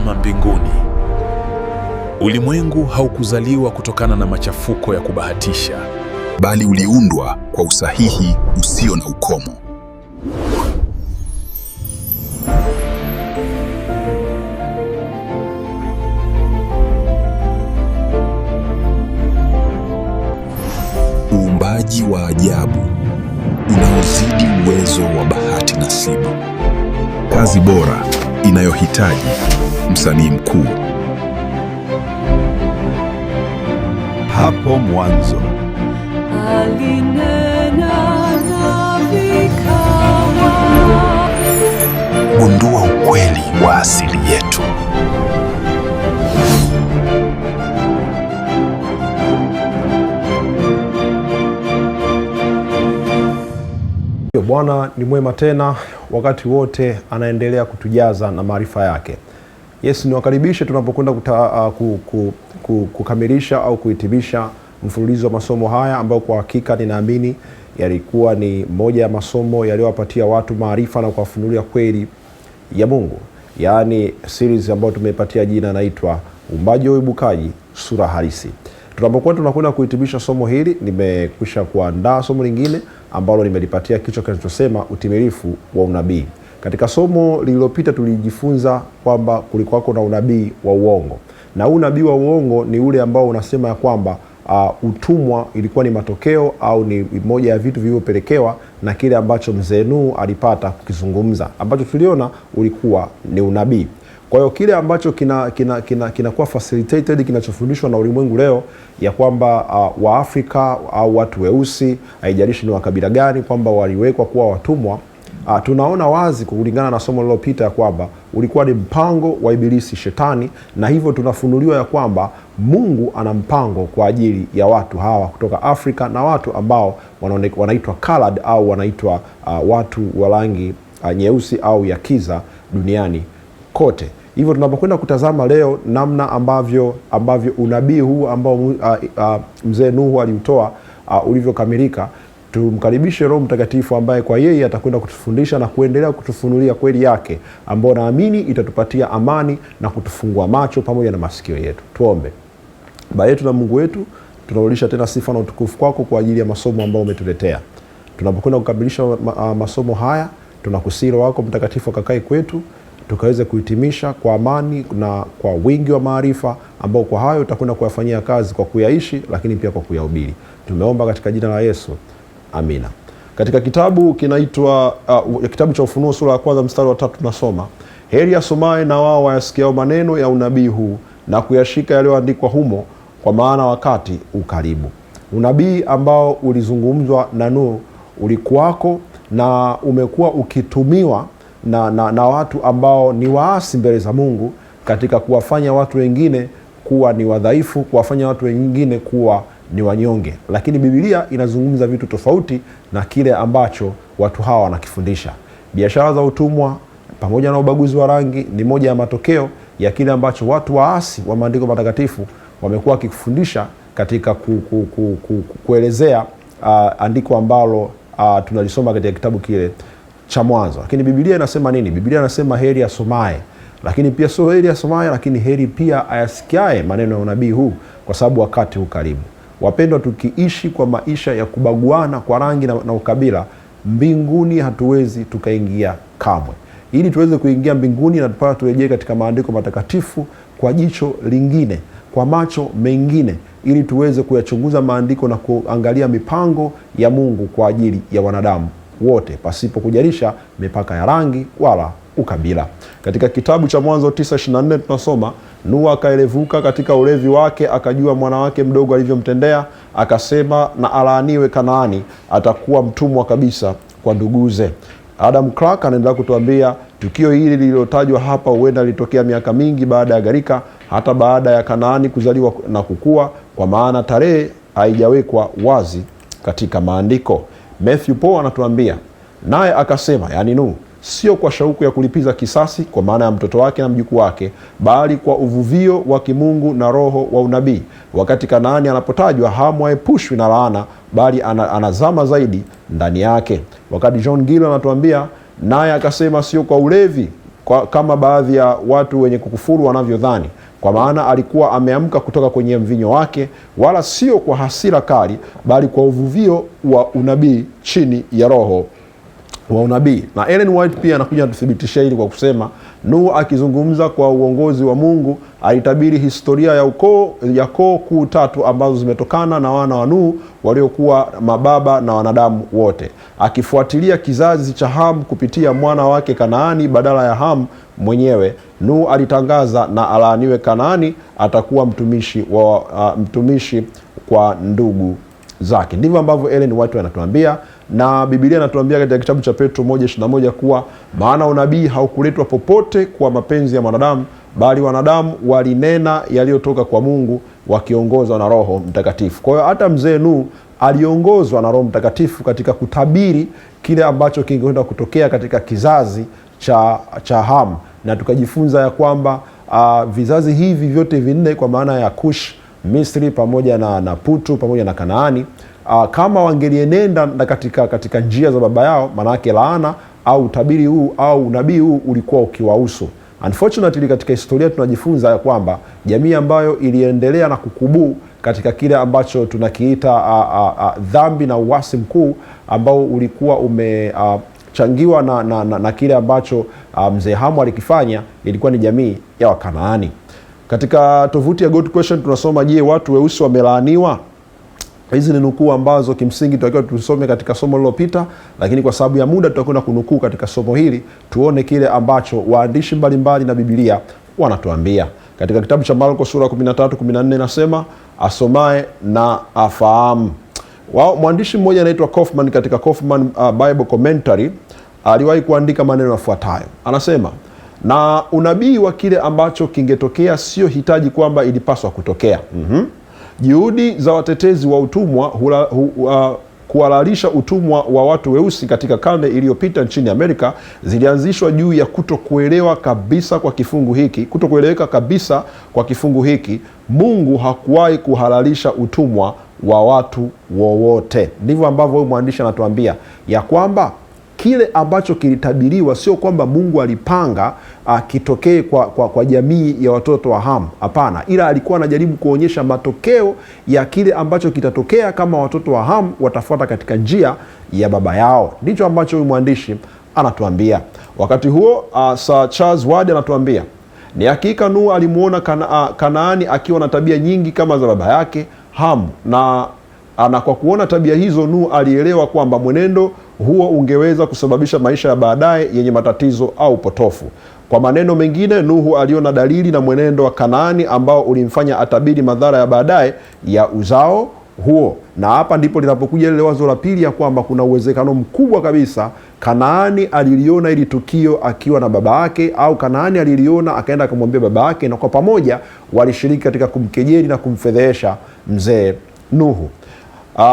ulitazama mbinguni. Ulimwengu haukuzaliwa kutokana na machafuko ya kubahatisha, bali uliundwa kwa usahihi usio na ukomo. Uumbaji wa ajabu unaozidi uwezo wa bahati nasibu. Kazi bora inayohitaji msanii mkuu. Hapo mwanzo alinena na vikawa. Gundua ukweli wa asili yetu. Bwana ni mwema tena, wakati wote anaendelea kutujaza na maarifa yake. Yesu, niwakaribishe tunapokwenda kukamilisha au kuhitimisha mfululizo wa masomo haya ambao kwa hakika ninaamini yalikuwa ni moja ya masomo yaliyowapatia watu maarifa na kuwafunulia kweli ya Mungu. Yaani series ambayo tumeipatia jina inaitwa Uumbaji wa Uibukaji, sura halisi. Tunapokwenda kuhitimisha somo hili, nimekwisha kuandaa somo lingine ambalo nimelipatia kichwa kinachosema utimilifu wa unabii. Katika somo lililopita tulijifunza kwamba kulikuwako na unabii wa uongo. Na unabii wa uongo ni ule ambao unasema ya kwamba utumwa ilikuwa ni matokeo au ni moja ya vitu vilivyopelekewa na kile ambacho mzee Nuhu alipata kukizungumza, ambacho tuliona ulikuwa ni unabii. Kwa hiyo kile ambacho kinakuwa facilitated, kinachofundishwa na ulimwengu leo, ya kwamba Waafrika au watu weusi, haijalishi ni wa kabila gani, kwamba waliwekwa kuwa watumwa, tunaona wazi kulingana na somo lililopita ya kwamba ulikuwa ni mpango wa ibilisi shetani, na hivyo tunafunuliwa ya kwamba Mungu ana mpango kwa ajili ya watu hawa kutoka Afrika na watu ambao wanaitwa colored au wanaitwa watu wa rangi nyeusi au ya kiza duniani kote. Hivyo tunapokwenda kutazama leo namna ambavyo unabii huu ambao mzee Nuhu aliutoa ulivyokamilika, tumkaribishe Roho Mtakatifu ambaye kwa yeye atakwenda kutufundisha na kuendelea kutufunulia kweli yake, ambayo naamini itatupatia amani na kutufungua macho pamoja na masikio yetu. Tuombe. Baba yetu na Mungu wetu, tunarudisha tena sifa na utukufu kwako kwa ajili ya masomo ambayo umetuletea. Tunapokwenda kukamilisha masomo haya, tunakusihi Roho wako Mtakatifu akakae kwetu, tukaweze kuhitimisha kwa amani na kwa wingi wa maarifa ambao kwa hayo utakwenda kuyafanyia kazi kwa kuyaishi, lakini pia kwa kuyahubiri. Tumeomba katika jina la Yesu. Amina. Katika kitabu kinaitwa kitabu cha Ufunuo sura ya 1 mstari wa 3 tunasoma, heri asomaye na wao wayasikiao maneno ya unabii huu na kuyashika yaliyoandikwa humo, kwa maana wakati ukaribu. Unabii ambao ulizungumzwa na Nuhu ulikuwako na umekuwa ukitumiwa na watu ambao ni waasi mbele za Mungu, katika kuwafanya watu wengine kuwa ni wadhaifu, kuwafanya watu wengine kuwa ni wanyonge. Lakini Biblia inazungumza vitu tofauti na kile ambacho watu hawa wanakifundisha. Biashara za utumwa pamoja na ubaguzi wa rangi ni moja ya matokeo ya kile ambacho watu waasi wa maandiko matakatifu wamekuwa wakifundisha katika kuelezea andiko ambalo tunalisoma katika kitabu kile cha Mwanzo. Lakini Biblia inasema nini? Biblia inasema heri asomaye, lakini pia sio heri asomaye, lakini heri pia ayasikiaye maneno ya unabii huu, kwa sababu wakati huu karibu. Wapendwa, tukiishi kwa maisha ya kubaguana kwa rangi na ukabila, mbinguni hatuwezi tukaingia kamwe. Ili tuweze kuingia mbinguni, na tupata turejee katika maandiko matakatifu kwa jicho lingine, kwa macho mengine, ili tuweze kuyachunguza maandiko na kuangalia mipango ya Mungu kwa ajili ya wanadamu wote, pasipo kujalisha mipaka ya rangi wala ukabila. Katika kitabu cha Mwanzo 9:24 tunasoma, Nuhu akaelevuka katika ulevi wake, akajua mwana wake mdogo alivyomtendea, akasema, na alaaniwe Kanaani, atakuwa mtumwa kabisa kwa nduguze. Adam Clark anaendelea kutuambia tukio hili lililotajwa hapa huenda litokea miaka mingi baada ya gharika, hata baada ya Kanaani kuzaliwa na kukua, kwa maana tarehe haijawekwa wazi katika maandiko. Matthew Paul anatuambia, naye akasema, yani Nuhu, sio kwa shauku ya kulipiza kisasi kwa maana ya mtoto wake na mjukuu wake, bali kwa uvuvio wa kimungu na roho wa unabii. Wakati Kanaani anapotajwa, Hamu haepushwi na laana, bali anazama zaidi ndani yake. Wakati John Gill anatuambia, naye akasema, sio kwa ulevi kama baadhi ya watu wenye kukufuru wanavyodhani, kwa maana alikuwa ameamka kutoka kwenye mvinyo wake, wala sio kwa hasira kali, bali kwa uvuvio wa unabii chini ya roho wa unabii. Na Ellen White pia anakuja kuthibitisha hili kwa kusema Nuhu akizungumza kwa uongozi wa Mungu alitabiri historia ya koo kuu tatu ambazo zimetokana na wana wa Nuhu waliokuwa mababa na wanadamu wote, akifuatilia kizazi cha Ham kupitia mwana wake Kanaani badala ya Ham mwenyewe. Nuhu alitangaza, na alaaniwe Kanaani, atakuwa mtumishi kwa ndugu zake. Ndivyo ambavyo Ellen White anatuambia, na Biblia inatuambia katika kitabu cha Petro 1:21 kuwa maana unabii haukuletwa popote kwa mapenzi ya wanadamu, bali wanadamu walinena yaliyotoka kwa Mungu wakiongozwa na Roho Mtakatifu. Kwa hiyo hata mzee Nuhu aliongozwa na Roho Mtakatifu katika kutabiri kile ambacho kingeenda kutokea katika kizazi cha Ham, na tukajifunza ya kwamba vizazi hivi vyote vinne, kwa maana ya Kush, Misri pamoja na Putu pamoja na Kanaani, kama wangelienenda katika njia za baba yao, manake laana au utabiri huu au unabii huu ulikuwa ukiwahusu. Unfortunately, katika historia tunajifunza ya kwamba jamii ambayo iliendelea na kukubuu katika kile ambacho tunakiita dhambi na uasi mkuu ambao ulikuwa umechangiwa na kile ambacho mzee Hamu alikifanya, ilikuwa ni jamii ya Wakanaani. Katika tovuti ya God Question tunasoma, je, watu weusi wamelaaniwa? Hizi ni nukuu ambazo kimsingi tutakiwa tusome katika somo lililopita, lakini kwa sababu ya muda tutakwenda kunukuu katika somo hili, tuone kile ambacho waandishi mbalimbali na Biblia wanatuambia. Katika kitabu cha Marko sura 13:14 nasema, asomaye na afahamu. Mwandishi mmoja anaitwa Kaufman, katika Kaufman Bible Commentary aliwahi kuandika maneno yafuatayo. Anasema, na unabii wa kile ambacho kingetokea sio hitaji kwamba ilipaswa kutokea. Juhudi za watetezi wa utumwa kuhalalisha utumwa wa watu weusi katika karne iliyopita nchini Amerika zilianzishwa juu ya kutokueleweka kabisa kwa kifungu hiki. Mungu hakuwahi kuhalalisha utumwa wa watu wowote. Ndivyo ambavyo huyu mwandishi anatuambia ya kwamba kile ambacho kilitabiriwa sio kwamba Mungu alipanga kitokee kwa jamii ya watoto wa Ham. Hapana, ila alikuwa anajaribu kuonyesha matokeo ya kile ambacho kitatokea kama watoto wa Ham watafuata katika njia ya baba yao. Ndicho ambacho huyu mwandishi anatuambia. Wakati huo Sir Charles Ward anatuambia, ni hakika Nuhu alimuona Kanaani akiwa na tabia nyingi kama za baba yake Ham, na kwa kuona tabia hizo Nuhu alielewa kwamba mwenendo huo ungeweza kusababisha maisha ya baadaye yenye matatizo au potofu. Kwa maneno mengine, Nuhu aliona dalili na mwenendo wa Kanaani ambao ulimfanya atabiri madhara ya baadaye ya uzao huo. Na hapa ndipo linapokuja ile wazo la pili ya kwamba kuna uwezekano mkubwa kabisa Kanaani aliliona ili tukio akiwa na baba yake, au Kanaani aliliona akaenda akamwambia baba yake, na kwa pamoja walishiriki katika kumkejeli na kumfedhesha mzee Nuhu.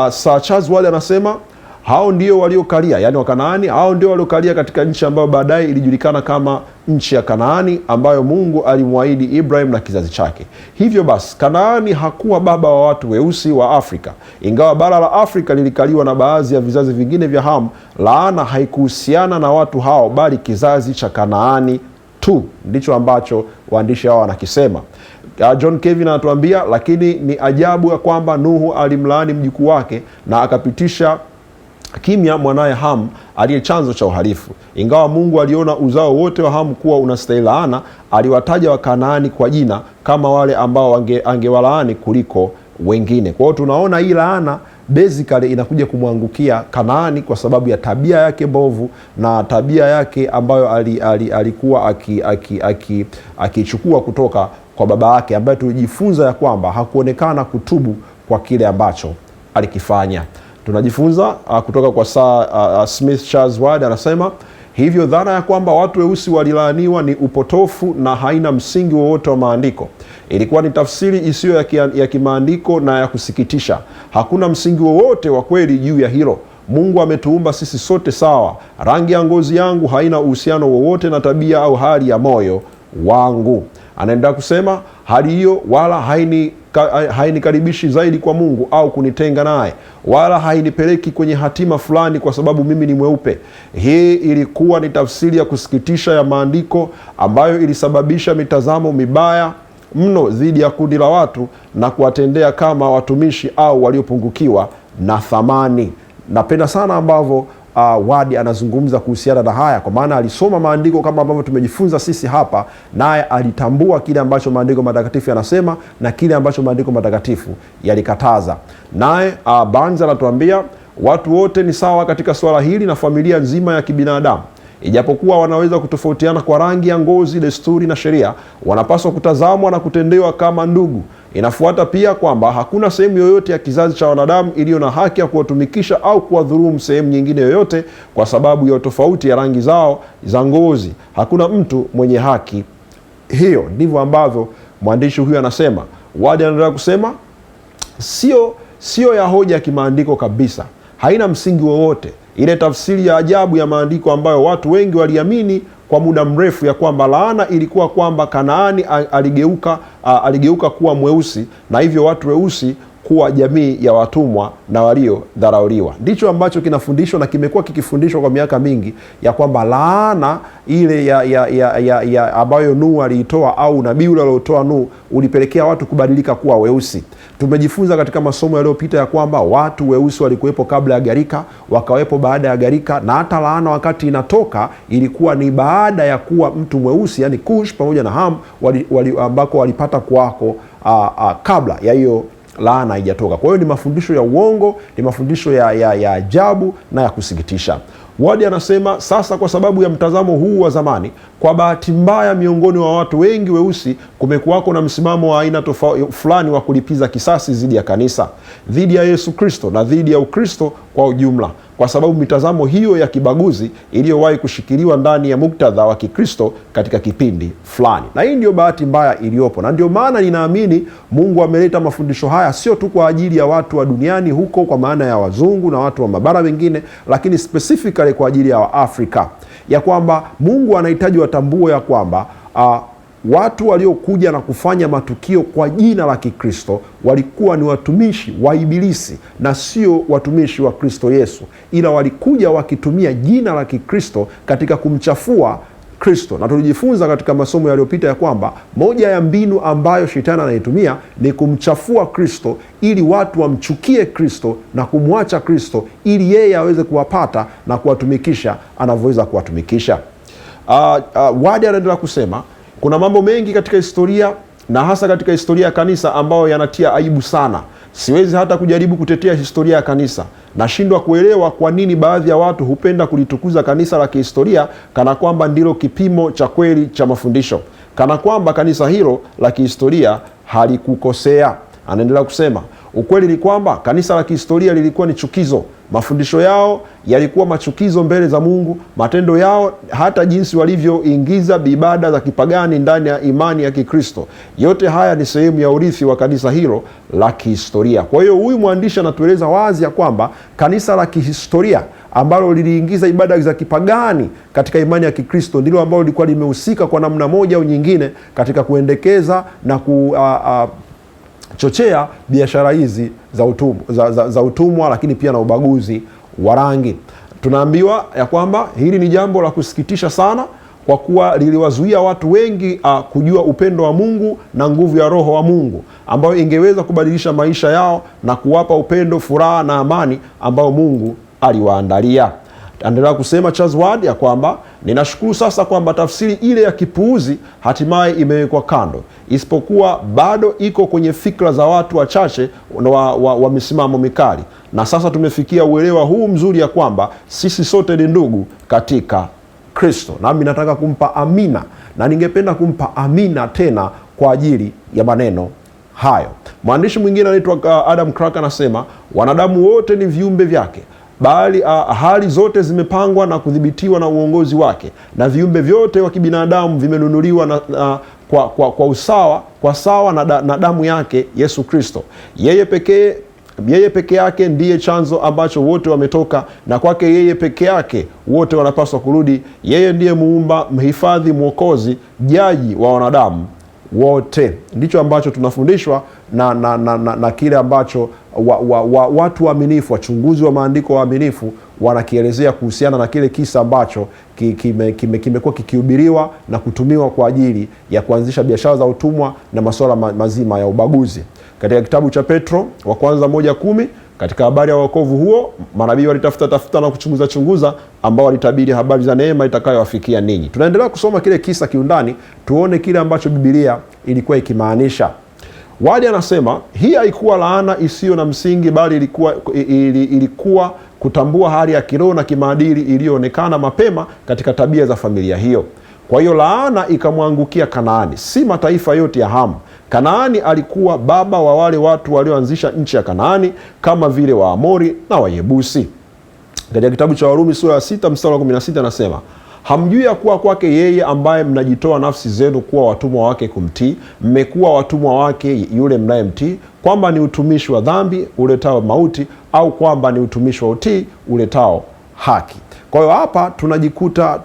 Sir Charles Ward anasema, hao ndio waliokalia, yani Wakanaani, hao ndio waliokalia katika nchi ambayo baadaye ilijulikana kama nchi ya Kanaani, ambayo Mungu alimwahidi Ibrahim na kizazi chake. Hivyo basi, Kanaani hakuwa baba wa watu weusi wa Afrika. Ingawa bara la Afrika lilikaliwa na baadhi ya vizazi vingine vya Ham, laana haikuhusiana na watu hao, bali kizazi cha Kanaani tu. Ndicho ambacho waandishi hao wanakisema. John Kevin anatuambia, lakini ni ajabu ya kwamba Nuhu alimlaani mjukuu wake na akapitisha kimya mwanaye Ham aliye chanzo cha uhalifu. Ingawa Mungu aliona uzao wote wa Ham kuwa unastahili laana, aliwataja Wakanaani kwa jina kama wale ambao angewalaani kuliko wengine. Kwa hiyo tunaona hii laana basically inakuja kumwangukia Kanaani kwa sababu ya tabia yake mbovu na tabia yake ambayo alikuwa akichukua kutoka kwa baba yake, ambaye tulijifunza ya kwamba hakuonekana kutubu kwa kile ambacho alikifanya. Tunajifunza kutoka kwa Sir Smith Charles Ward, anasema hivyo dhana ya kwamba watu weusi walilaaniwa ni upotofu na haina msingi wowote wa maandiko. Ilikuwa ni tafsiri isiyo ya kimaandiko na ya kusikitisha. Hakuna msingi wowote wa kweli juu ya hilo. Mungu ametuumba sisi sote sawa. Rangi ya ngozi yangu haina uhusiano wowote na tabia au hali ya moyo wangu. Anaendelea kusema hali hiyo wala hainikaribishi zaidi kwa Mungu au kunitenga naye, wala hainipeleki kwenye hatima fulani kwa sababu mimi ni mweupe. Hii ilikuwa ni tafsiri ya kusikitisha ya maandiko ambayo ilisababisha mitazamo mibaya mno dhidi ya kundi la watu na kuwatendea kama watumishi au waliopungukiwa na thamani. Napenda sana ambavyo Wadi anazungumza kuhusiana na haya, kwa maana alisoma maandiko kama ambavyo tumejifunza sisi hapa, naye alitambua kile ambacho maandiko matakatifu yanasema na kile ambacho maandiko matakatifu yalikataza. Naye Barnes anatuambia watu wote ni sawa katika swala hili na familia nzima ya kibinadamu. Ijapokuwa wanaweza kutofautiana kwa rangi ya ngozi, desturi na sheria, wanapaswa kutazamwa na kutendewa kama ndugu. Inafuata pia kwamba hakuna sehemu yoyote ya kizazi cha wanadamu iliyo na haki ya kuwatumikisha au kuwadhulumu sehemu nyingine yoyote kwa sababu ya tofauti ya rangi zao za ngozi. Hakuna mtu mwenye haki hiyo. Ndivyo ambavyo mwandishi huyu anasema. Wadi anaendelea kusema sio ya hoja ya kimaandiko kabisa, haina msingi wowote. Ile tafsiri ya ajabu ya maandiko ambayo watu wengi waliamini kwa muda mrefu ya kwamba laana ilikuwa kwamba Kanaani aligeuka kuwa mweusi na hivyo watu weusi kuwa jamii ya watumwa na waliodharauliwa. Ndicho ambacho kinafundishwa na kimekuwa kikifundishwa kwa miaka mingi, ya kwamba laana ile ya ambayo Nuhu aliitoa au nabii ule aliotoa Nuhu ulipelekea watu kubadilika kuwa weusi. Tumejifunza katika masomo yaliyopita ya kwamba watu weusi walikuwepo kabla ya gharika, wakawepo baada ya gharika, na hata laana wakati inatoka ilikuwa ni baada ya kuwa mtu mweusi, yani Kush pamoja na Ham ambako walipata kwako kabla ya hiyo laana haijatoka. Kwa hiyo ni mafundisho ya uongo, ni mafundisho ya ajabu na ya kusikitisha. Wadi anasema sasa, kwa sababu ya mtazamo huu wa zamani, kwa bahati mbaya miongoni wa watu wengi weusi kumekuwako na msimamo wa aina fulani wa kulipiza kisasi dhidi ya kanisa, dhidi ya Yesu Kristo na dhidi ya Ukristo kwa ujumla, kwa sababu mitazamo hiyo ya kibaguzi iliyowahi kushikiliwa ndani ya muktadha wa Kikristo katika kipindi fulani. Na hii ndio bahati mbaya iliyopo, na ndio maana ninaamini Mungu ameleta mafundisho haya sio tu kwa ajili ya watu wa duniani huko, kwa maana ya wazungu na watu wa mabara mengine, lakini specifically kwa ajili ya Waafrika, ya kwamba Mungu anahitaji watambue ya kwamba watu waliokuja na kufanya matukio kwa jina la Kikristo walikuwa ni watumishi wa Ibilisi na sio watumishi wa Kristo Yesu, ila walikuja wakitumia jina la Kikristo katika kumchafua Kristo. Na tulijifunza katika masomo yaliyopita ya kwamba moja ya mbinu ambayo shetani anaitumia ni kumchafua Kristo ili watu wamchukie Kristo na kumwacha Kristo ili yeye aweze kuwapata na kuwatumikisha anavyoweza kuwatumikisha. Wadi anaendelea kusema kuna mambo mengi katika historia na hasa katika historia ya kanisa ambayo yanatia aibu sana. Siwezi hata kujaribu kutetea historia ya kanisa. Nashindwa kuelewa kwa nini baadhi ya watu hupenda kulitukuza kanisa la kihistoria kana kwamba ndilo kipimo cha kweli cha mafundisho, kana kwamba kanisa hilo la kihistoria halikukosea. Anaendelea kusema ukweli ni kwamba kanisa la kihistoria lilikuwa ni chukizo. Mafundisho yao yalikuwa machukizo mbele za Mungu. Matendo yao, hata jinsi walivyoingiza ibada za kipagani ndani ya imani ya Kikristo, yote haya ni sehemu ya urithi wa kanisa hilo la kihistoria. Kwa hiyo huyu mwandishi anatueleza wazi ya kwamba kanisa la kihistoria ambalo liliingiza ibada za kipagani katika imani ya Kikristo ndilo ambalo lilikuwa limehusika kwa namna moja au nyingine katika kuendekeza na chochea biashara hizi za utumwa, lakini pia na ubaguzi wa rangi. Tunaambiwa ya kwamba hili ni jambo la kusikitisha sana, kwa kuwa liliwazuia watu wengi kujua upendo wa Mungu na nguvu ya Roho wa Mungu ambayo ingeweza kubadilisha maisha yao na kuwapa upendo, furaha na amani ambayo Mungu aliwaandalia. Endelea kusema Charles Ward ya kwamba ninashukuru sasa kwamba tafsiri ile ya kipuuzi hatimaye imewekwa kando, isipokuwa bado iko kwenye fikra za watu wachache wa misimamo mikali, na sasa tumefikia uelewa huu mzuri ya kwamba sisi sote ni ndugu katika Kristo. Nami nataka kumpa amina, na ningependa kumpa amina tena kwa ajili ya maneno hayo. Mwandishi mwingine anaitwa Adam Clark anasema wanadamu wote ni viumbe vyake, bali hali zote zimepangwa na kudhibitiwa na uongozi wake, na viumbe vyote wa kibinadamu vimenunuliwa kwa sawa na damu yake Yesu Kristo. Yeye peke yake ndiye chanzo ambacho wote wametoka, na kwake yeye peke yake wote wanapaswa kurudi. Yeye ndiye muumba, mhifadhi, mwokozi, jaji wa wanadamu wote. Ndicho ambacho tunafundishwa na kile ambacho watu waaminifu, wachunguzi wa maandiko waaminifu wanakielezea kuhusiana na kile kisa ambacho kimekuwa kikihubiriwa na kutumiwa kwa ajili ya kuanzisha biashara za utumwa na masuala mazima ya ubaguzi. Katika kitabu cha Petro wa kwanza 1:10, katika habari ya wokovu huo, manabii walitafuta na kuchunguza ambao walitabiri habari za neema itakayowafikia ninyi. Tunaendelea kusoma kile kisa kiundani, tuone kile ambacho Biblia ilikuwa ikimaanisha. Wadi anasema hii haikuwa laana isiyo na msingi, bali ilikuwa kutambua hali ya kiroho na kimaadili iliyoonekana mapema katika tabia za familia hiyo. Kwa hiyo laana ikamwangukia Kanaani, si mataifa yote ya Hamu. Kanaani alikuwa baba wa wale watu walioanzisha nchi ya Kanaani, kama vile Waamori na Wayebusi. Katika kitabu cha Warumi sura ya 6 mstari wa 16 anasema, hamjui ya kuwa kwake yeye ambaye mnajitoa nafsi zenu kuwa watumwa wake kumtii, mmekuwa watumwa wake yule mnayemtii, kwamba ni utumishi wa dhambi uletao mauti, au kwamba ni utumishi wa utii uletao haki. Kwa hiyo hapa tunajikuta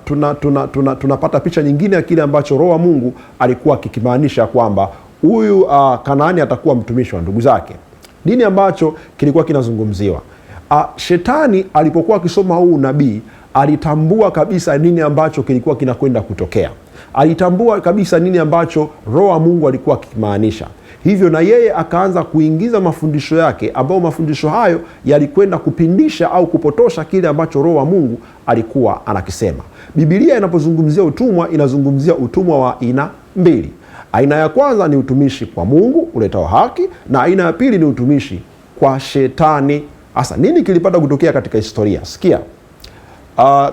tunapata picha nyingine ya kile ambacho Roho wa Mungu alikuwa akikimaanisha kwamba huyu Kanaani atakuwa mtumishi wa ndugu zake. Nini ambacho kilikuwa kinazungumziwa? Shetani alipokuwa akisoma huu nabii alitambua kabisa nini ambacho kilikuwa kinakwenda kutokea. Alitambua kabisa nini ambacho Roho wa Mungu alikuwa akimaanisha. Hivyo na yeye akaanza kuingiza mafundisho yake, ambayo mafundisho hayo yalikwenda kupindisha au kupotosha kile ambacho Roho wa Mungu alikuwa anakisema. Biblia inapozungumzia utumwa, inazungumzia utumwa wa aina mbili. Aina ya kwanza ni utumishi kwa Mungu uletao haki, na aina ya pili ni utumishi kwa shetani. Asa nini kilipata kutokea katika historia? Sikia.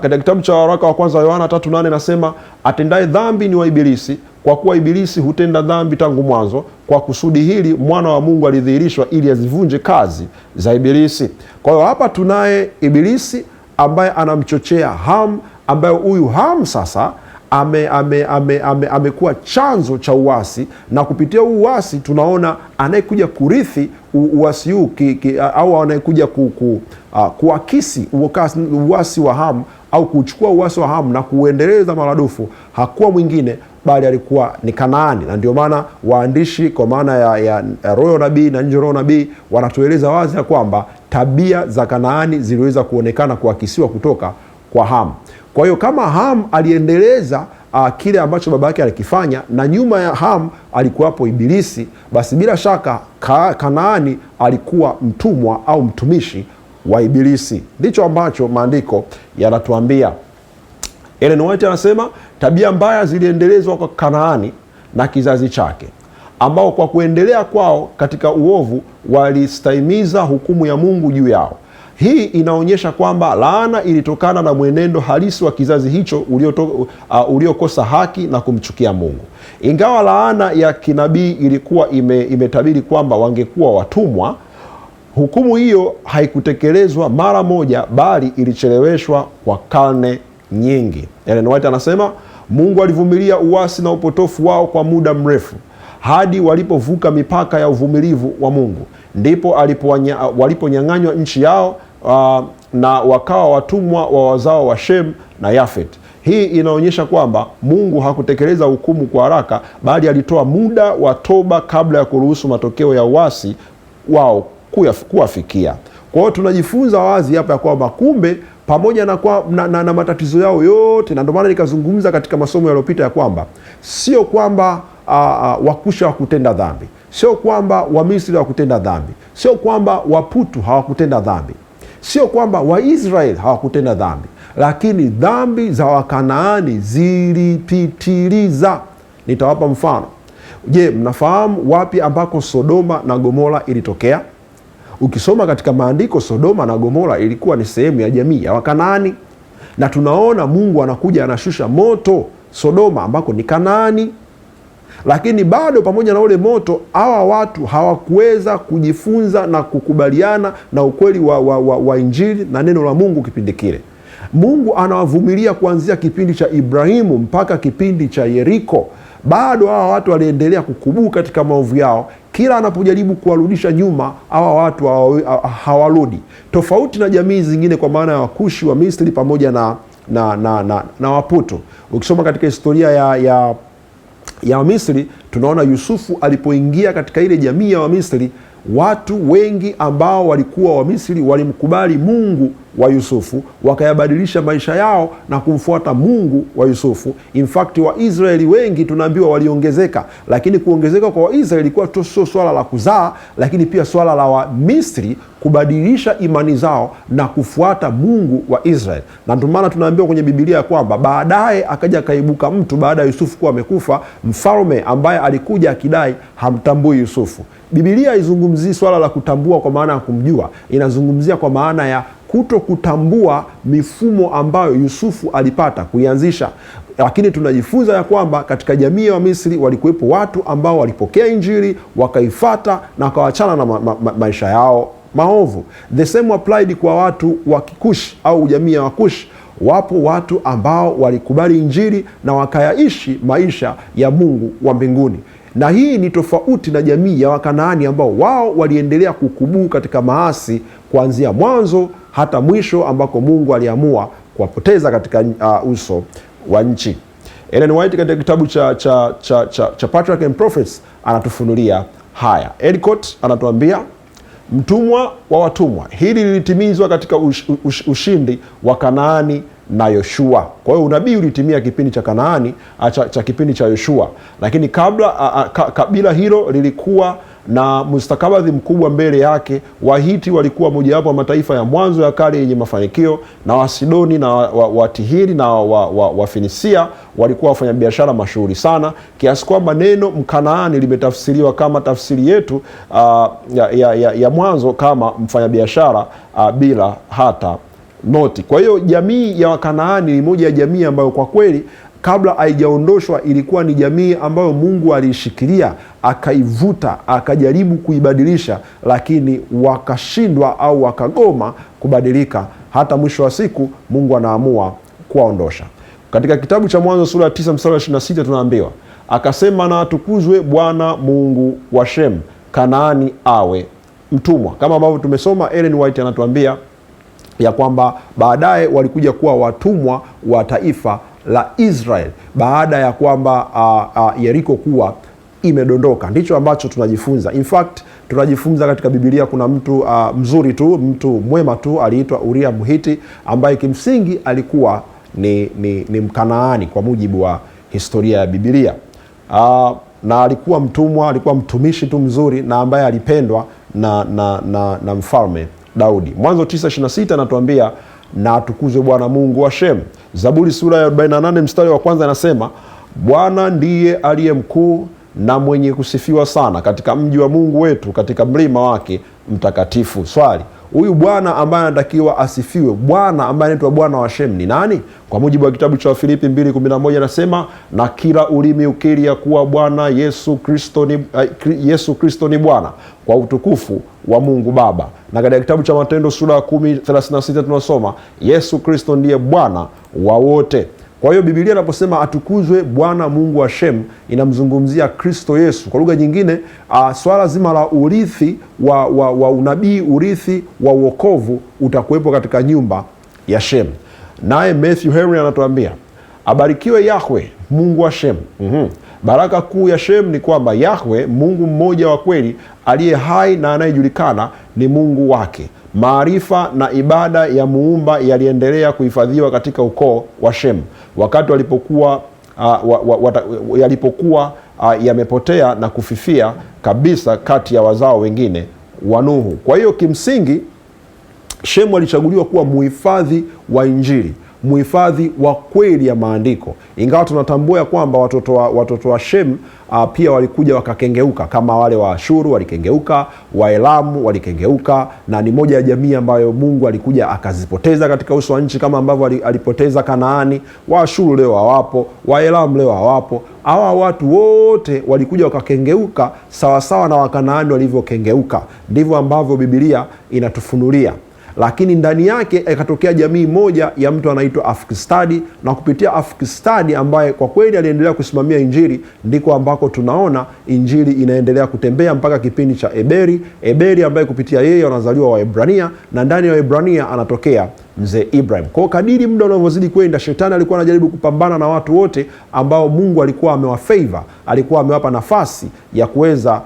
Katika kitabu cha waraka wa kwanza wa Yohana 3:8 nasema, atendaye dhambi ni wa Ibilisi, kwa kuwa Ibilisi hutenda dhambi tangu mwanzo. Kwa kusudi hili mwana wa Mungu alidhihirishwa ili azivunje kazi za Ibilisi. Kwa hiyo hapa tunaye Ibilisi ambaye anamchochea Hamu, ambaye huyu Hamu sasa amekuwa chanzo cha uasi, na kupitia huu uasi tunaona anayekuja kurithi uasi huu au anayekuja kuakisi uasi wa Hamu au kuchukua uasi wa Hamu na kuendeleza maradufu hakuwa mwingine bali alikuwa ni Kanaani. Na ndio maana waandishi kwa maana ya roho nabii na nje roho nabii wanatueleza wazi ya kwamba tabia za Kanaani ziliweza kuonekana kuakisiwa kutoka kwa Hamu. Kwa hiyo kama Hamu aliendeleza kile ambacho baba yake alikifanya, na nyuma ya Hamu alikuwapo Ibilisi, basi bila shaka Kanaani alikuwa mtumwa au mtumishi wa Ibilisi. Ndicho ambacho maandiko yanatuambia. Ellen White anasema tabia mbaya ziliendelezwa kwa Kanaani na kizazi chake, ambao kwa kuendelea kwao katika uovu walistahimiza hukumu ya Mungu juu yao. Hii inaonyesha kwamba laana ilitokana na mwenendo halisi wa kizazi hicho uliokosa haki na kumchukia Mungu. Ingawa laana ya kinabii ilikuwa imetabiri kwamba wangekuwa watumwa, hukumu hiyo haikutekelezwa mara moja, bali ilicheleweshwa kwa karne nyingi. Ellen White anasema Mungu alivumilia uasi na upotofu wao kwa muda mrefu hadi walipovuka mipaka ya uvumilivu wa Mungu. Ndipo waliponyang'anywa nchi yao na wakawa watumwa wa wazao wa Shem na Yafet. Hii inaonyesha kwamba Mungu hakutekeleza hukumu kwa haraka, bali alitoa muda wa toba kabla ya kuruhusu matokeo ya uasi wao kuwafikia. Kwa hiyo tunajifunza wazi hapa ya kwamba kumbe pamoja na matatizo yao yote, na ndio maana nikazungumza katika masomo yaliyopita ya kwamba sio kwamba Wakusha hawakutenda dhambi, sio kwamba Wamisri hawakutenda dhambi, sio kwamba Waputu hawakutenda dhambi, sio kwamba Waisraeli hawakutenda dhambi, lakini dhambi za Wakanaani zilipitiliza. Nitawapa mfano. Je, mnafahamu wapi ambako Sodoma na Gomora ilitokea? Ukisoma katika maandiko, Sodoma na Gomora ilikuwa ni sehemu ya jamii ya Wakanaani, na tunaona Mungu anakuja anashusha moto Sodoma ambako ni Kanaani. Lakini bado pamoja na ule moto, hawa watu hawakuweza kujifunza na kukubaliana na ukweli wa Injili na neno la Mungu kipindi kile. Mungu anawavumilia kuanzia kipindi cha Ibrahimu mpaka kipindi cha Yeriko. Bado hawa watu waliendelea kukubuka katika maovu yao. Kila anapojaribu kuwarudisha nyuma, hawa watu hawarudi. Tofauti na jamii zingine kwa maana ya Wakushi, wa Misri pamoja na Waputo. Ukisoma katika historia ya Wamisri, tunaona Yusufu alipoingia katika ile jamii ya Wamisri, watu wengi ambao walikuwa Wamisri walimkubali Mungu wa Yusufu, wakayabadilisha maisha yao na kumfuata Mungu wa Yusufu. In fact, Waisraeli wengi tunaambiwa waliongezeka, lakini kuongezeka kwa Waisraeli ilikuwa tu sio swala la kuzaa, lakini pia swala la Wamisri kubadilisha imani zao na kufuata Mungu wa Israeli. Na ndio maana tunaambiwa kwenye Biblia ya kwamba baadaye akaja kaibuka mtu baada ya Yusufu kuwa amekufa, mfalme ambaye alikuja akidai hamtambui Yusufu. Biblia haizungumzii swala la kutambua kwa maana ya kumjua, inazungumzia kwa maana ya kuto kutambua mifumo ambayo Yusufu alipata kuianzisha. Lakini tunajifunza ya kwamba katika jamii ya Wamisri walikuwepo watu ambao walipokea Injili, wakaifata na wakawachana na maisha yao maovu. The same applied kwa watu wa Kikushi au jamii ya Wakushi. Wapo watu ambao walikubali Injili na wakayaishi maisha ya Mungu wa mbinguni. Na hii ni tofauti na jamii ya Wakanaani ambao wao waliendelea kukubuu katika maasi kuanzia mwanzo hata mwisho, ambako Mungu aliamua kuwapoteza katika uso wa nchi. Ellen White katika kitabu cha Patriarchs and Prophets anatufunulia haya. Ellicott anatuambia mtumwa wa watumwa, hili lilitimizwa katika ushindi wa Kanaani na Yoshua. Kwa hiyo unabii ulitimia kipindi cha Kanaani cha kipindi cha Yoshua, lakini kabila hilo lilikuwa na mustakabadhi mkubwa mbele yake. Wahiti walikuwa mojawapo wa mataifa ya mwanzo ya kale yenye mafanikio, na Wasidoni na Watihiri na Wafenisia walikuwa wafanyabiashara mashuhuri sana, kiasi kwamba neno Mkanaani limetafsiriwa kama tafsiri yetu ya mwanzo kama mfanyabiashara bila hata noti. Kwa hiyo jamii ya Wakanaani ni moja ya jamii ambayo kwa kweli kabla haijaondoshwa ilikuwa ni jamii ambayo Mungu aliishikilia, akaivuta, akajaribu kuibadilisha, lakini wakashindwa au wakagoma kubadilika. Hata mwisho wa siku Mungu anaamua kuwaondosha. Katika kitabu cha Mwanzo sura 9 mstari wa 26 tunaambiwa, akasema na atukuzwe Bwana Mungu wa Shem, Kanaani awe mtumwa. Kama ambavyo tumesoma, Ellen White anatuambia ya kwamba baadaye walikuja kuwa watumwa wa taifa la Israel baada ya kwamba Yeriko kuwa imedondoka. Ndicho ambacho tunajifunza. In fact, tunajifunza katika Biblia kuna mtu mzuri tu, mtu mwema tu aliitwa Uria Mhiti, ambaye kimsingi alikuwa ni Mkanaani kwa mujibu wa historia ya Biblia. Na alikuwa mtumwa, alikuwa mtumishi tu mzuri na ambaye alipendwa na mfalme Daudi. Mwanzo 9:26 anatuambia na atukuzwe Bwana Mungu wa Shem. Zaburi sura ya 48 mstari wa kwanza anasema, Bwana ndiye aliye mkuu na mwenye kusifiwa sana katika mji wa Mungu wetu, katika mlima wake mtakatifu. Swali, huyu Bwana ambaye anatakiwa asifiwe, Bwana ambaye anaitwa Bwana wa Shem ni nani? Kwa mujibu wa kitabu cha Wafilipi 2:11 anasema, na kila ulimi ukiri ya kuwa Bwana Yesu Kristo ni Bwana, kwa utukufu wa Mungu Baba. Na katika kitabu cha Matendo sura ya 10:36 tunasoma, Yesu Kristo ndiye Bwana wa wote. Kwa hiyo Biblia inaposema atukuzwe Bwana Mungu wa Shem, inamzungumzia Kristo Yesu. Kwa lugha nyingine, swala zima la urithi wa unabii, urithi wa wokovu utakuwepo katika nyumba ya Shem. Naye Matthew Henry anatuambia, abarikiwe Yahweh Mungu wa Shem. Baraka kuu ya Shem ni kwamba Yahweh, Mungu mmoja wa kweli aliye hai na anayejulikana ni Mungu wake. Maarifa na ibada ya muumba yaliendelea kuhifadhiwa katika ukoo wa Shem wakati yalipokuwa yamepotea na kufifia kabisa kati ya wazao wengine wa Nuhu. Kwa hiyo kimsingi Shem alichaguliwa kuwa muhifadhi wa Injili, muhifadhi wa kweli ya maandiko, ingawa tunatambua ya kwamba watoto wa Shem pia walikuja wakakengeuka, kama wale wa Ashuru walikengeuka, Waelamu walikengeuka, na ni moja ya jamii ambayo Mungu alikuja akazipoteza katika uso wa nchi, kama ambavyo alipoteza Kanaani. Waashuru leo hawapo, Waelamu leo hawapo. Hawa watu wote walikuja wakakengeuka sawasawa na Wakanaani walivyokengeuka. Ndivyo ambavyo Biblia inatufunulia. Lakini ndani yake ikatokea jamii moja ya mtu anaitwa Afkistadi, na kupitia Afkistadi ambaye kwa kweli aliendelea kusimamia Injili, ndiko ambako tunaona Injili inaendelea kutembea mpaka kipindi cha Eberi ambaye kupitia yeye wanazaliwa Waebrania, na ndani ya Waebrania anatokea mzee Ibrahim. Kwa kadiri muda unavyozidi kwenda, shetani alikuwa anajaribu kupambana na watu wote ambao Mungu alikuwa amewafavor, alikuwa amewapa nafasi ya kuweza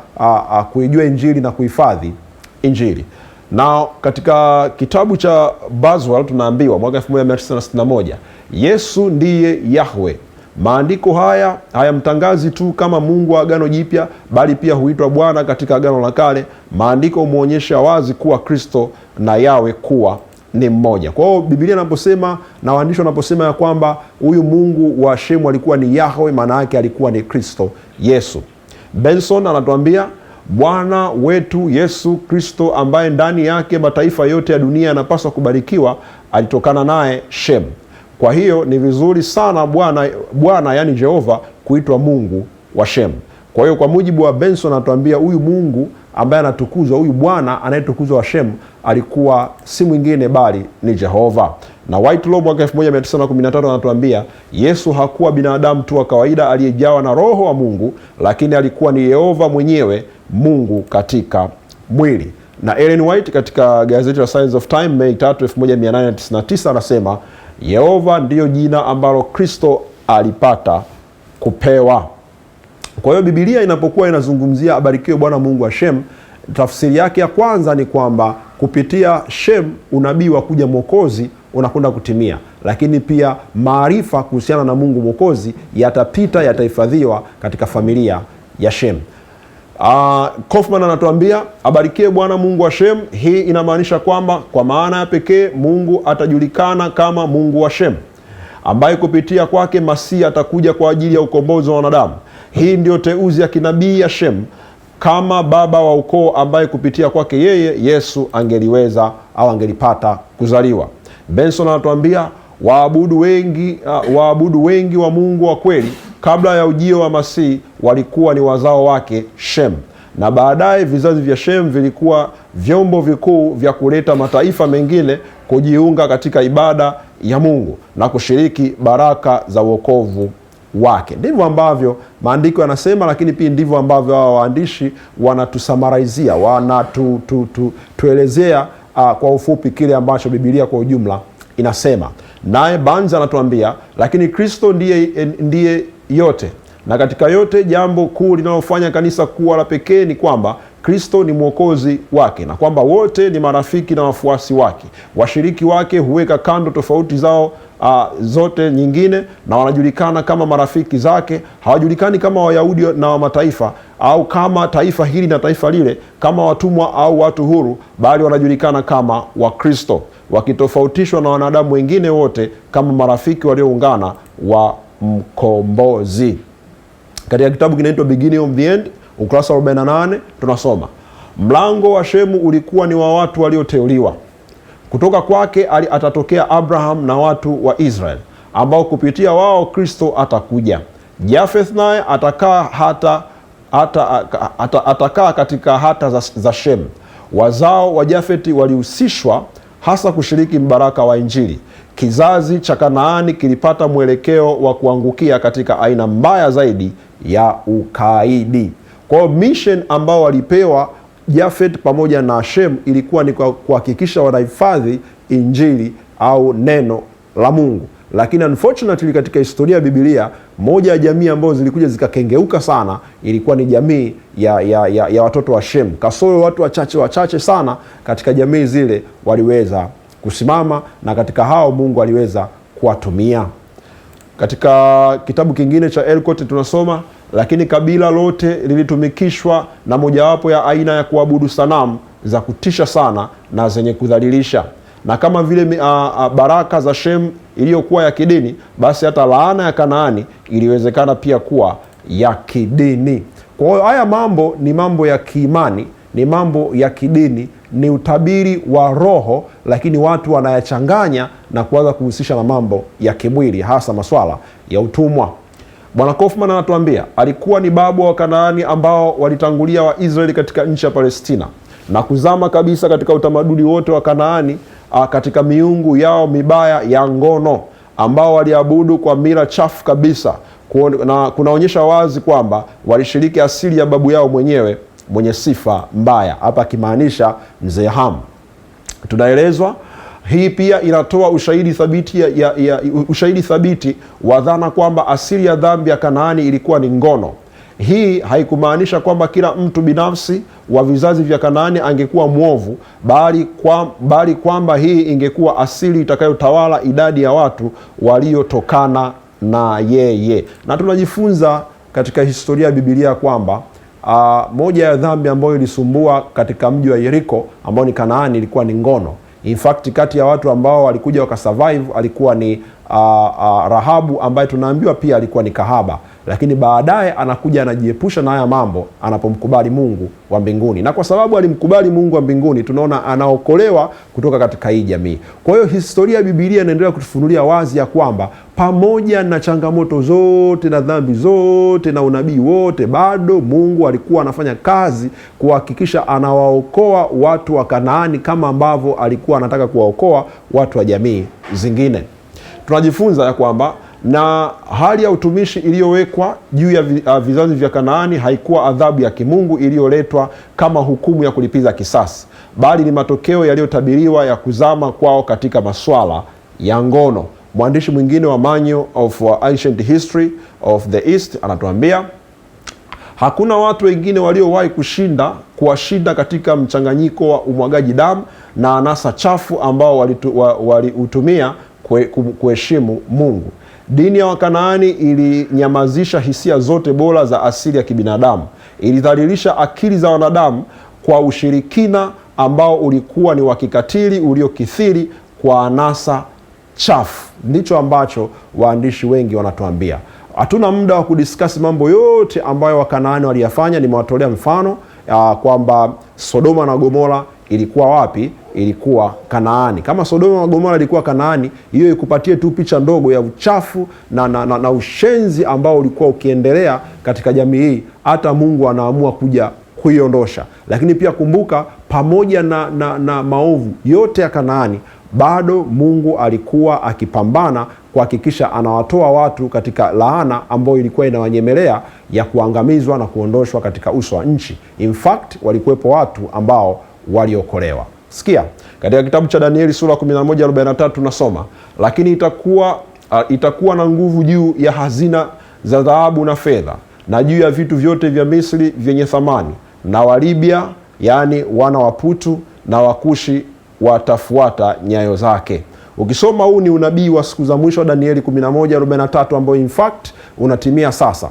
kuijua Injili na kuhifadhi Injili. Na katika kitabu cha Boswell tunaambiwa mwaka 1961 Yesu ndiye Yahweh. Maandiko haya hayamtangazi tu kama Mungu wa Agano Jipya, bali pia huitwa Bwana katika Agano la Kale. Maandiko huonyesha wazi kuwa Kristo na Yahweh kuwa ni mmoja. Kwa hiyo Biblia inaposema na waandishi wanaposema ya kwamba huyu Mungu wa Shemu alikuwa ni Yahweh, maana yake alikuwa ni Kristo Yesu. Benson anatuambia Bwana wetu Yesu Kristo, ambaye ndani yake mataifa yote ya dunia yanapaswa kubarikiwa, alitokana naye Shem. Kwa hiyo ni vizuri sana Bwana yani Jehova kuitwa Mungu wa Shem. Kwa hiyo kwa mujibu wa Benson anatuambia huyu Mungu ambaye anatukuzwa, huyu Bwana anayetukuzwa wa Shem, alikuwa si mwingine bali ni Jehova. Na Whitelaw mwaka 1913 anatuambia Yesu hakuwa binadamu tu wa kawaida aliyejawa na roho wa Mungu, lakini alikuwa ni Yehova mwenyewe, Mungu katika mwili. Na Ellen White katika gazeti la Science of Time Mei 3, 1899 anasema Yehova ndiyo jina ambalo Kristo alipata kupewa. Kwa hiyo Biblia inapokuwa inazungumzia abarikiwe Bwana Mungu wa Shem, tafsiri yake ya kwanza ni kwamba kupitia Shem unabii wa kuja Mwokozi unakwenda kutimia, lakini pia maarifa kuhusiana na Mungu Mwokozi yatahifadhiwa katika familia ya Shem. Kaufman anatuambia abarikiwe Bwana Mungu wa Shem. Hii inamaanisha kwamba kwa maana ya pekee Mungu atajulikana kama Mungu wa Shem, ambaye kupitia kwake Masihi atakuja kwa ajili ya ukombozi wa wanadamu. Hii ndio teuzi ya kinabii ya Shem kama baba wa ukoo, ambaye kupitia kwake yeye Yesu angeliweza au angelipata kuzaliwa. Benson anatuambia waabudu wengi wa Mungu wa kweli kabla ya ujio wa Masihi walikuwa ni wazao wake Shem, na baadaye vizazi vya Shem vilikuwa vyombo vikuu vya kuleta mataifa mengine kujiunga katika ibada ya Mungu na kushiriki baraka za wokovu wake. Ndivyo ambavyo maandiko yanasema, lakini pia ndivyo ambavyo hawa waandishi wanatusamarizia, wanatuelezea kwa ufupi kile ambacho Biblia kwa ujumla inasema. Naye Barnes anatuambia lakini Kristo ndiye yote, na katika yote jambo kuu linalofanya kanisa kuwa la pekee ni kwamba Kristo ni mwokozi wake, na kwamba wote ni marafiki na wafuasi wake. Washiriki wake huweka kando tofauti zao zote nyingine, na wanajulikana kama marafiki zake. Hawajulikani kama Wayahudi na wa mataifa, au kama taifa hili na taifa lile, kama watumwa au watu huru, bali wanajulikana kama Wakristo, wakitofautishwa na wanadamu wengine wote kama marafiki walioungana wa mkombozi. Katika kitabu kinaitwa Beginning of the End, ukurasa 48 tunasoma mlango wa Shemu ulikuwa ni wa watu walioteuliwa. Kutoka kwake atatokea Abraham na watu wa Israel, ambao kupitia wao Kristo atakuja. Jafeth naye atakaa katika hata za Shem. Wazao wa Jafeti walihusishwa hasa kushiriki mbaraka wa Injili. Kizazi cha Kanaani kilipata mwelekeo wa kuangukia katika aina mbaya zaidi ya ukaidi. Kwa hiyo mission ambao walipewa Jafet pamoja na Shem ilikuwa ni kuhakikisha wanahifadhi Injili au neno la Mungu. Lakini unfortunately katika historia ya Biblia, moja ya jamii ambazo zilikuja zikakengeuka sana ilikuwa ni jamii ya watoto wa Shem. Kasoro watu wachache sana katika jamii zile waliweza kusimama, na katika hao Mungu aliweza kuwatumia. Katika kitabu kingine cha Elcott tunasoma lakini kabila lote lilitumikishwa na mojawapo ya aina ya kuabudu sanamu za kutisha sana na zenye kudhalilisha. Na kama vile baraka za Shem iliyokuwa ya kidini, basi hata laana ya Kanaani iliwezekana pia kuwa ya kidini. Kwa hiyo haya mambo ni mambo ya kiimani, ni mambo ya kidini, ni utabiri wa roho, lakini watu wanayachanganya na kuanza kuhusisha na mambo ya kimwili, hasa maswala ya utumwa. Bwana Kaufman anatuambia alikuwa ni babu wa Kanaani ambao walitangulia wa Israeli katika nchi ya Palestina na kuzama kabisa katika utamaduni wote wa Kanaani, katika miungu yao mibaya ya ngono ambao waliabudu kwa mila chafu kabisa, na kunaonyesha wazi kwamba walishiriki asili ya babu yao mwenyewe mwenye sifa mbaya, hapa akimaanisha mzee Ham. Tunaelezwa Hii pia inatoa ushahidi thabiti ushahidi thabiti wa dhana kwamba asili ya dhambi ya Kanaani ilikuwa ni ngono. Hii haikumaanisha kwamba kila mtu binafsi wa vizazi vya Kanaani angekuwa mwovu, bali kwamba hii ingekuwa asili itakayotawala idadi ya watu waliotokana na yeye. Na tunajifunza katika historia ya Biblia kwamba moja ya dhambi ambayo ilisumbua katika mji wa Yeriko ambao ni Kanaani ilikuwa ni ngono. In fact, kati ya watu ambao walikuja wakasurvive alikuwa ni Rahabu, ambaye tunaambiwa pia alikuwa ni kahaba, lakini baadaye anakuja anajiepusha na haya mambo anapomkubali Mungu wa mbinguni. Na kwa sababu alimkubali Mungu wa mbinguni, tunaona anaokolewa kutoka katika hii jamii. Kwa hiyo historia ya Biblia inaendelea kutufunulia wazi ya kwamba pamoja na changamoto zote na dhambi zote na unabii wote, bado Mungu alikuwa anafanya kazi kuhakikisha anawaokoa watu wa Kanaani kama ambavyo alikuwa anataka kuwaokoa watu wa jamii zingine. Tunajifunza ya kwamba na hali ya utumishi iliyowekwa juu ya vizazi vya Kanaani haikuwa adhabu ya kimungu iliyoletwa kama hukumu ya kulipiza kisasi, bali ni matokeo yaliyotabiriwa ya kuzama kwao katika maswala ya ngono. Mwandishi mwingine wa Manual of Ancient History of the East anatuambia hakuna watu wengine waliowahi kuwashinda katika mchanganyiko wa umwagaji damu na anasa chafu ambao waliutumia kuheshimu Mungu. Dini ya Wakanaani ilinyamazisha hisia zote bora za asili ya kibinadamu. Ilidhalilisha akili za wanadamu kwa ushirikina ambao ulikuwa ni wa kikatili uliokithiri kwa anasa chafu. Ndicho ambacho waandishi wengi wanatuambia. Hatuna muda wa kudiskasi mambo yote ambayo Wakanaani waliyafanya. Nimewatolea mfano kwamba Sodoma na Gomora ilikuwa wapi? Ilikuwa Kanaani. Kama Sodoma na Gomora ilikuwa Kanaani, hiyo ikupatie tu picha ndogo ya uchafu na ushenzi ambao ulikuwa ukiendelea katika jamii hii. Hata Mungu anaamua kuja kuiondosha. Lakini pia kumbuka, pamoja na maovu yote ya Kanaani, bado Mungu alikuwa akipambana kuhakikisha anawatoa watu katika laana ambayo ilikuwa inawanyemelea ya kuangamizwa na kuondoshwa katika uso wa nchi. In fact, walikuwepo watu ambao waliokolewa. Sikia, katika kitabu cha Danieli sura 11:43 tunasoma, lakini itakuwa na nguvu juu ya hazina za dhahabu na fedha na juu ya vitu vyote vya Misri vyenye thamani, na Walibia, yani wana wa Putu na Wakushi watafuata nyayo zake. Ukisoma, huu ni unabii wa siku za mwisho, Danieli 11:43, ambao in fact unatimia sasa.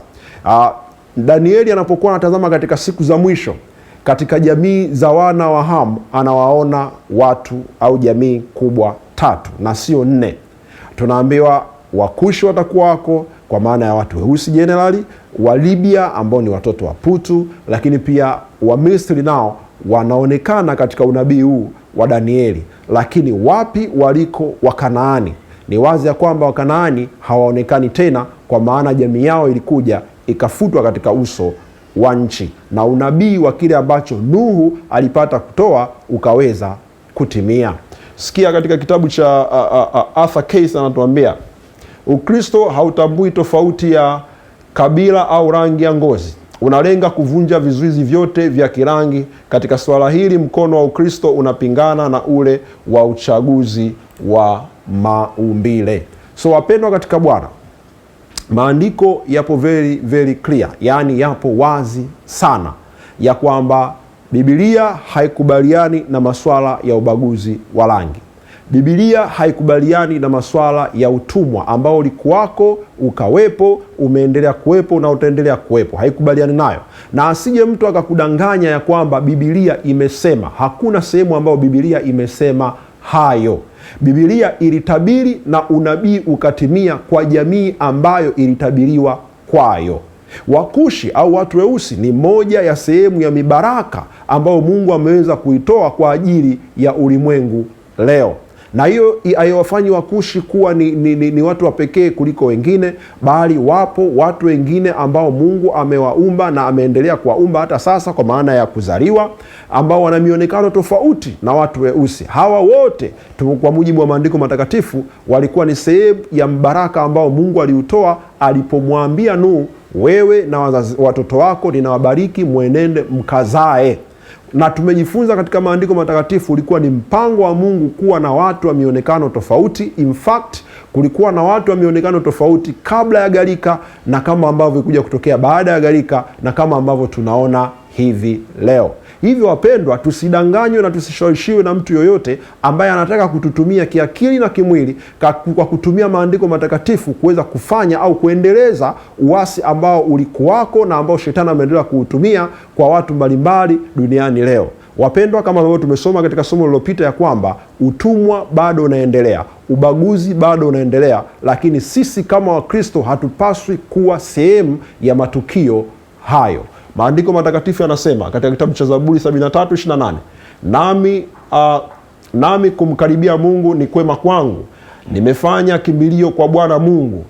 Danieli anapokuwa anatazama katika siku za mwisho katika jamii za wana wa Ham, anawaona watu au jamii kubwa 3 na sio 4. Tunaambiwa Wakushi watakuwa wako, kwa maana ya watu weusi generally, Walibia ambao ni watoto wa Putu, lakini pia Wamisri nao wanaonekana katika unabii huu wa Danieli. Lakini wapi waliko Wakanaani? Ni wazi ya kwamba Wakanaani hawaonekani tena, kwa maana jamii yao ilikuja ikafutwa katika uso wa nchi, na unabii wa kile ambacho Nuhu alipata kutoa ukaweza kutimia. Sikia, katika kitabu cha Arthur Case anatuambia, Ukristo hautambui tofauti ya kabila au rangi ya ngozi. Unalenga kuvunja vizuizi vyote vya kirangi. Katika swala hili, mkono wa Ukristo unapingana na ule wa uchaguzi wa maumbile. So wapendwa katika Bwana, maandiko yapo very very clear, yani yapo wazi sana ya kwamba Biblia haikubaliani na masuala ya ubaguzi wa rangi. Biblia haikubaliani na masuala ya utumwa ambao ulikuwako, ukawepo, umeendelea kuwepo na utaendelea kuwepo. Haikubaliani nayo. Na asije mtu akakudanganya ya kwamba Biblia imesema. Hakuna sehemu ambayo Biblia imesema hayo. Biblia ilitabiri na unabii ukatimia kwa jamii ambayo ilitabiriwa kwayo. Wakushi au watu weusi ni moja ya sehemu ya mibaraka ambayo Mungu ameweza kuitoa kwa ajili ya ulimwengu leo. Na hiyo haiwafanyi Wakushi kuwa ni watu wa pekee kuliko wengine, bali wapo watu wengine ambao Mungu amewaumba na ameendelea kuwaumba hata sasa, kwa maana ya kuzaliwa, ambao wana mionekano tofauti na watu weusi. Hawa wote kwa mujibu wa maandiko matakatifu walikuwa ni sehemu ya mbaraka ambao Mungu aliutoa alipomwambia Nuhu, wewe na watoto wako ninawabariki, mwenende mkazae. Na tumejifunza katika maandiko matakatifu ulikuwa ni mpango wa Mungu kuwa na watu wa mionekano tofauti. In fact, kulikuwa na watu wa mionekano tofauti kabla ya gharika na kama ambavyo kuja kutokea baada ya gharika na kama ambavyo tunaona hivi leo. Hivyo wapendwa, tusidanganywe na tusishawishiwe na mtu yoyote ambaye anataka kututumia kiakili na kimwili kwa kutumia maandiko matakatifu kuweza kufanya au kuendeleza uasi ambao ulikuwako na ambao shetani ameendelea kuutumia kwa watu mbalimbali duniani leo. Wapendwa, kama ambavyo tumesoma katika somo lililopita ya kwamba utumwa bado unaendelea, ubaguzi bado unaendelea, lakini sisi kama Wakristo hatupaswi kuwa sehemu ya hayo. Maandiko matakatifu yanasema katika kitabu cha Zaburi 73:28, nami kumkaribia Mungu ni kwema kwangu, nimefanya kimbilio kwa Bwana Mungu,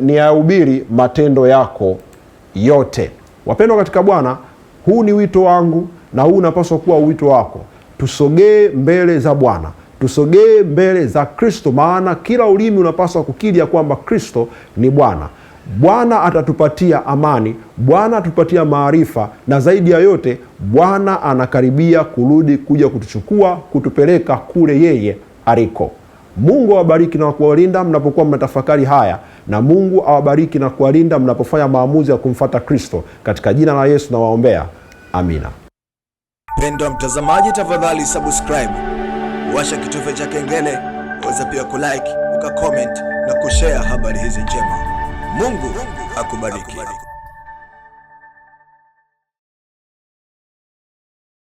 ni yahubiri matendo yako yote. Wapendwa katika Bwana, huu ni wito wangu na huu unapaswa kuwa wito wako. Tusogee mbele za Bwana, tusogee mbele za Kristo, maana kila ulimi unapaswa kukiri ya kwamba Kristo ni Bwana. Bwana atatupatia amani, Bwana atatupatia maarifa, na zaidi ya yote Bwana anakaribia kurudi kuja kutuchukua, kutupeleka kule yeye aliko. Mungu awabariki na kuwalinda mnapokuwa mnatafakari haya, na Mungu awabariki na kuwalinda mnapofanya maamuzi ya kumfuata Kristo. Katika jina la Yesu na waombea. Amina. Pendwa mtazamaji, tafadhali subscribe, washa kitufe cha kengele, waweza pia kulike, ukacomment na kushare habari hizi njema. Mungu akubariki.